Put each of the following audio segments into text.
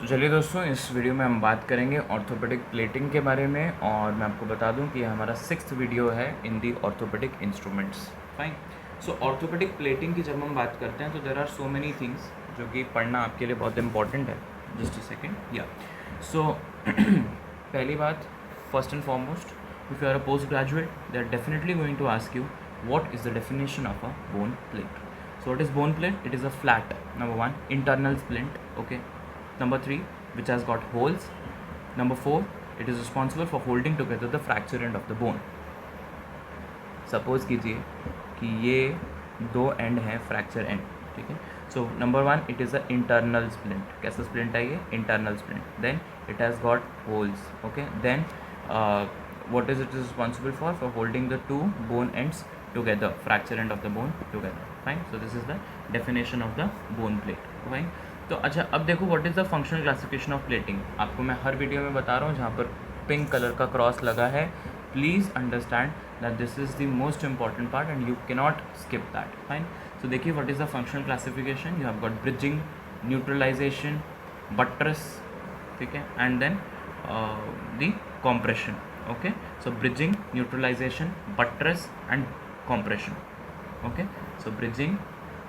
तो चलिए दोस्तों, इस वीडियो में हम बात करेंगे ऑर्थोपेडिक प्लेटिंग के बारे में। और मैं आपको बता दूं कि ये हमारा 6th वीडियो है in the orthopaedic instruments. Fine. So orthopaedic plating की जब हम बात करते हैं तो there are so many things जो कि पढ़ना आपके लिए बहुत इंपॉर्टेंट है। Just a second. या सो पहली बात, first and foremost, if you are a post graduate they are definitely going to ask you what is the definition of a bone plate. So what is bone plate? It is a flat, number 1, internal splint, okay. Number 3, which has got holes. Number 4, it is responsible for holding together the fracture end of the bone. Suppose कीजिए कि ये दो and हैं fracture end, ठीक है। So number 1, it is a internal splint. कैसा splint है ये? Internal splint. Then it has got holes, okay. Then what is it is responsible for holding the two bone ends together, fracture end of the bone together. Fine. So this is the definition of the bone plate. Fine. तो अच्छा, अब देखो what is the functional classification of plating. आपको मैं हर video में बता रहा हूँ, जहाँ पर पिंक कलर का क्रॉस लगा है, please understand that this is the most important part and you can not skip that. Fine. So देखिए what is the functional classification. You have got bridging, neutralisation, buttress, ठीक है, and then the compression. Okay, so bridging, neutralization, buttress and compression. Okay, so bridging,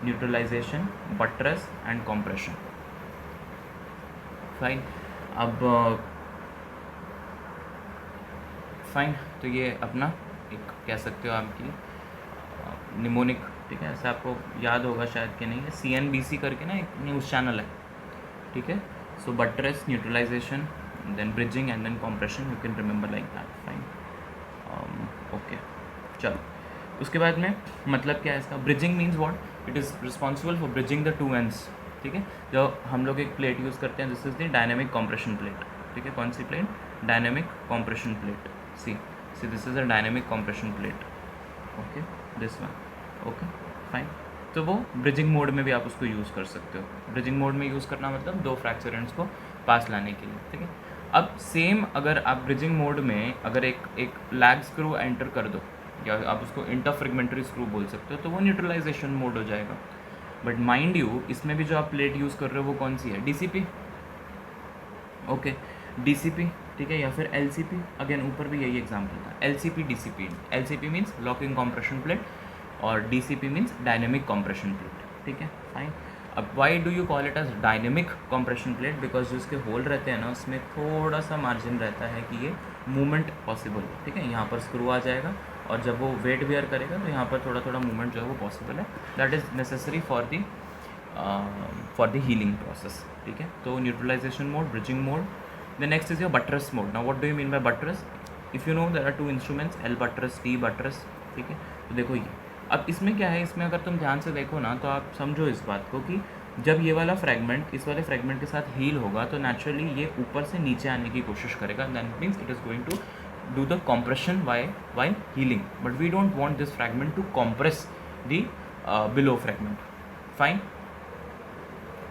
neutralization, buttress and compression. Fine. अब fine, तो ये अपना एक कह सकते हो आपकी निमोनिक, ठीक है, ऐसा आपको याद होगा शायद कि नहीं है, CNBC करके ना एक न्यूज़ चैनल है, ठीक है। So buttress, neutralisation, then bridging and then compression, you can remember like that. Fine. Okay, चलो, उसके बाद में मतलब क्या है इसका? Bridging means what? It is responsible for bridging the two ends, ठीक है। जो हम लोग एक प्लेट यूज़ करते हैं, this is the dynamic compression plate, ठीक है। कौन सी प्लेट? Dynamic compression plate. See this is a dynamic compression plate, okay, this one, okay, fine. तो वो ब्रिजिंग मोड में भी आप उसको यूज़ कर सकते हो। ब्रिजिंग मोड में यूज़ करना मतलब दो फ्रैक्चर एंड्स को पास लाने के लिए, ठीक है। अब सेम अगर आप ब्रिजिंग मोड में अगर एक लैग स्क्रू एंटर कर दो, या आप उसको इंटरफ्रेगमेंटरी स्क्रू बोल सकते हो, तो वो न्यूट्रलाइजेशन मोड हो जाएगा। बट माइंड यू, इसमें भी जो आप प्लेट यूज़ कर रहे हो वो कौन सी है? DCP, ओके, DCP, ठीक है, या फिर LCP। अगेन ऊपर भी यही एग्जाम्पल था, LCP DCP। LCP means locking compression plate और DCP means dynamic compression plate, ठीक है, फाइन। अब why do you call it as dynamic compression plate? Because जो इसके होल रहते हैं ना, उसमें थोड़ा सा मार्जिन रहता है कि ये मूवमेंट पॉसिबल हो, ठीक है। यहाँ पर स्क्रू आ जाएगा और जब वो वेट वेयर करेगा तो यहाँ पर थोड़ा थोड़ा मूवमेंट जो है वो पॉसिबल है। That is necessary for the healing process, ठीक है। तो neutralisation mode, bridging mode. The next is your buttress mode. Now what do you mean by buttress? If you know there are two instruments, L buttress, T buttress, ठीक है। तो देखो ये, अब इसमें क्या है, इसमें अगर तुम ध्यान से देखो ना, तो आप समझो इस बात को कि जब ये वाला फ्रेगमेंट इस वाले फ्रेगमेंट के साथ हील होगा तो नेचुरली ये ऊपर से नीचे आने की कोशिश करेगा। That means it is going to do the compression while healing, but we don't want this fragment to compress the below fragment. Fine.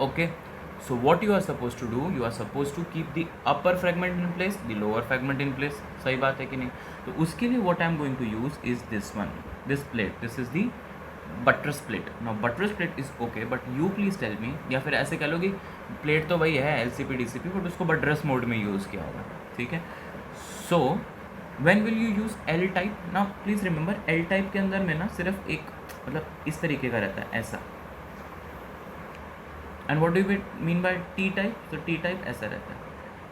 Okay, so what you are supposed to do, you are supposed to keep the upper fragment in place, the lower fragment in place. सही बात है कि नहीं? तो उसके लिए what I am going to use is this one, this plate. This is the buttress plate. Now buttress plate is okay, but you please tell me, या फिर ऐसे कह लो कि प्लेट तो वही है LCP DCP, बट उसको बट्रेस मोड में यूज़ किया होगा, ठीक है। सो when will you use L type? now please remember, L type के अंदर में ना सिर्फ एक मतलब इस तरीके का रहता है, ऐसा। And what do you mean bye T type? तो T टाइप ऐसा रहता है,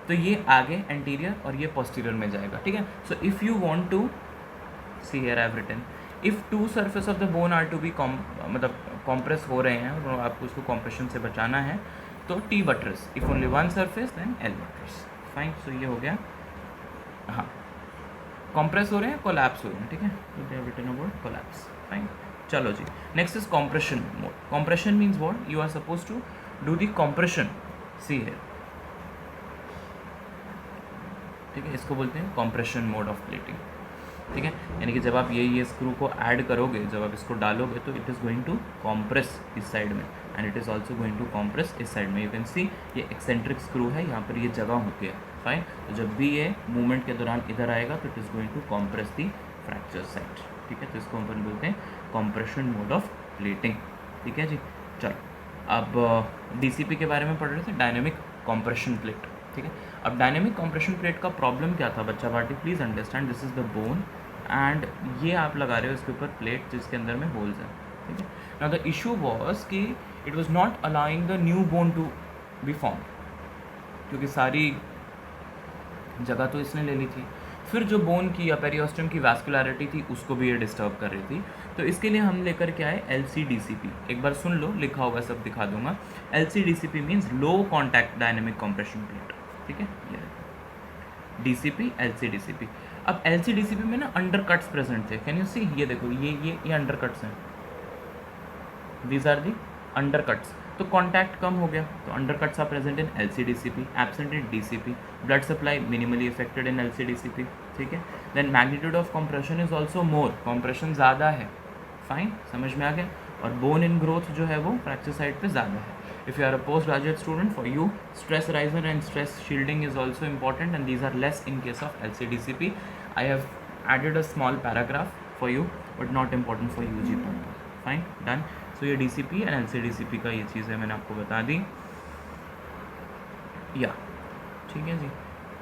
तो ये आगे एंटीरियर और ये पोस्टीरियर में जाएगा, ठीक है। So if you want to see here I have written, if two surface of the bone are to be मतलब कॉम्प्रेस हो रहे हैं और आपको उसको कॉम्प्रेशन से बचाना है, तो T buttress. If only one surface then L buttress. Fine. So ये हो गया, हाँ, कॉम्प्रेस हो रहे हैं, कोलैप्स हो रहे हैं, ठीक है, तो they have written about collapse. Fine. चलो जी, next is compression mode. Compression means what? You are suppose to do the compression, see here, ठीक है, इसको बोलते हैं कॉम्प्रेशन मोड ऑफ प्लेटिंग, ठीक है। यानी कि जब आप ये स्क्रू को ऐड करोगे, जब आप इसको डालोगे, तो it is going to compress इस साइड में and it is also going to compress इस साइड में। यू कैन सी ये एक्सेंट्रिक स्क्रू है, यहाँ पर ये जगह होती है। फाइन। तो जब भी ये मूवमेंट के दौरान इधर आएगा तो it is going to compress the fracture side, ठीक है। तो इसको हम बोलते हैं कॉम्प्रेशन मोड ऑफ प्लेटिंग, ठीक है जी। चलो, अब DCP के बारे में पढ़ रहे थे, डायनेमिक कॉम्प्रेशन प्लेट, ठीक है। अब डायनेमिक कॉम्प्रेशन प्लेट का प्रॉब्लम क्या था बच्चा party, please understand this is the bone and ये आप लगा रहे हो इसके ऊपर प्लेट जिसके अंदर में होल्स हैं, ठीक है। नाउ द इशू वॉज कि it was not allowing the new bone to be form, क्योंकि सारी जगह तो इसने ले ली थी। फिर जो बोन की या पेरियोस्टम की वैस्कुलरिटी थी उसको भी ये डिस्टर्ब कर रही थी। तो इसके लिए हम लेकर के आए LCDCP। एक बार सुन लो, लिखा होगा सब दिखा दूंगा। LCDCP means low contact dynamic compression plate, ठीक है। ये DCP LCDCP। अब LCDCP में ना अंडर कट्स प्रेजेंट थे, कैन यू सी, ये देखो ये अंडर कट्स हैं, these are the undercuts. तो कॉन्टैक्ट कम हो गया, तो undercuts are present in LCDCP, absent in DCP। Blood supply minimally affected in LCDCP, ठीक है। Then magnitude of compression is also more, compression ज़्यादा है, फाइन, समझ में आ गया। और बोन इन ग्रोथ जो है वो फ्रैक्चर साइड पे ज़्यादा है। If you are a post graduate student, for you stress riser and stress shielding is also important and these are less in case of LCDCP। I have added a small paragraph for you but not important for UG purpose, fine, done. So ये DCP and LCDCP का ये चीज़ है, मैंने आपको बता दी, या ठीक है जी।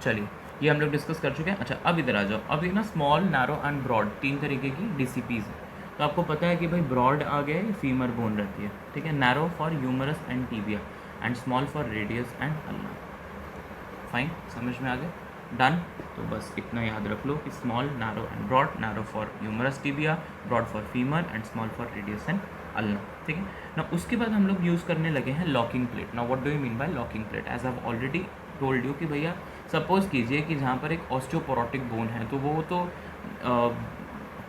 चलिए ये हम लोग डिस्कस कर चुके हैं। अच्छा अब इधर आ जाओ। अब ये ना स्मॉल, नैरो एंड ब्रॉड 3 तरीके की DCPs है। तो आपको पता है कि भाई ब्रॉड आ गया है, फीमर बोन रहती है, ठीक है। Narrow for humerus and tibia and small for radius and ulna, fine, समझ में आ गया, डन। तो बस इतना याद रख लो कि small, narrow and broad, narrow for humerus tibia, broad for femur and small for radius and ulna, ठीक है ना। उसके बाद हम लोग यूज़ करने लगे हैं लॉकिंग प्लेट। ना what do you mean by locking plate? As I have already told you कि भैया सपोज कीजिए कि जहाँ पर एक ऑस्टियोपोरोटिक बोन है, तो वो तो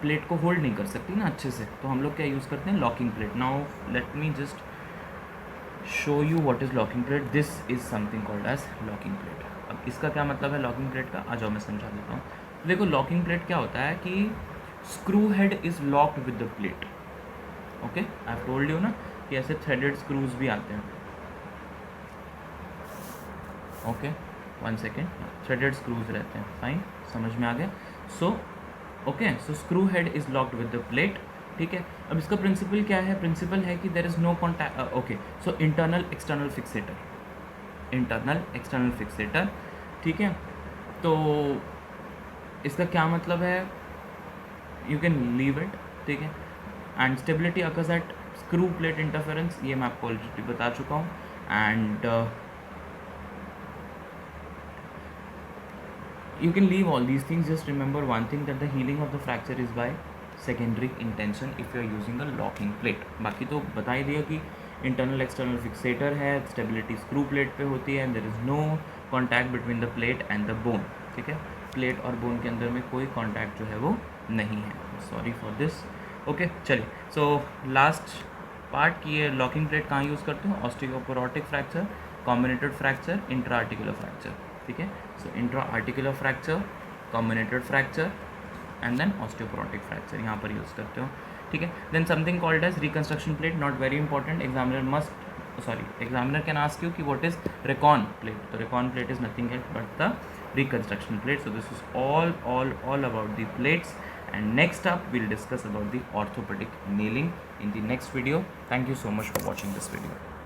प्लेट को होल्ड नहीं कर सकती ना अच्छे से, तो हम लोग क्या यूज़ करते हैं, locking plate. Now let me just show you what is locking plate. This is something called as locking plate. अब इसका क्या मतलब है लॉकिंग प्लेट का, आ जाओ मैं समझा देता हूँ। देखो लॉकिंग प्लेट क्या होता है कि screw head is locked with the plate, okay. I have told you ना कि ऐसे थ्रेडेड स्क्रूज भी आते हैं, ओके, 1 सेकेंड, थ्रेडेड स्क्रूज रहते हैं, फाइन, समझ में आ गया। So okay, so screw head is locked with the plate, ठीक है। अब इसका प्रिंसिपल क्या है, प्रिंसिपल है कि there is no contact, okay. So internal external fixator, internal external fixator, ठीक है। तो इसका क्या मतलब है, यू कैन लीव इट, ठीक है। And stability occurs at screw plate interference, ये मैं आपको ऑलरेडी बता चुका हूँ। And you can leave all these things, just remember one thing, that the healing of the fracture is by secondary intention if you are using a locking plate। बाकी तो बता ही दिया कि internal external fixator है, stability screw plate पे होती है, and there is no contact between the plate and the bone, ठीक है। प्लेट और बोन के अंदर में कोई कॉन्टैक्ट जो है वो नहीं है, सॉरी फॉर दिस, ओके। चलिए, सो लास्ट पार्ट की ये लॉकिंग प्लेट कहाँ यूज़ करते हो, osteoporotic fracture, comminuted fracture, intra articular fracture, ठीक है। So intra articular fracture, comminuted fracture and then osteoporotic fracture यहाँ पर यूज़ करते हो, ठीक है। Then something called as reconstruction plate, not very important, examiner can ask you कि what is recon plate, तो recon plate is nothing else but the reconstruction plate। So this is all about the plates, and next up we'll discuss about the orthopedic nailing in the next video. Thank you so much for watching this video.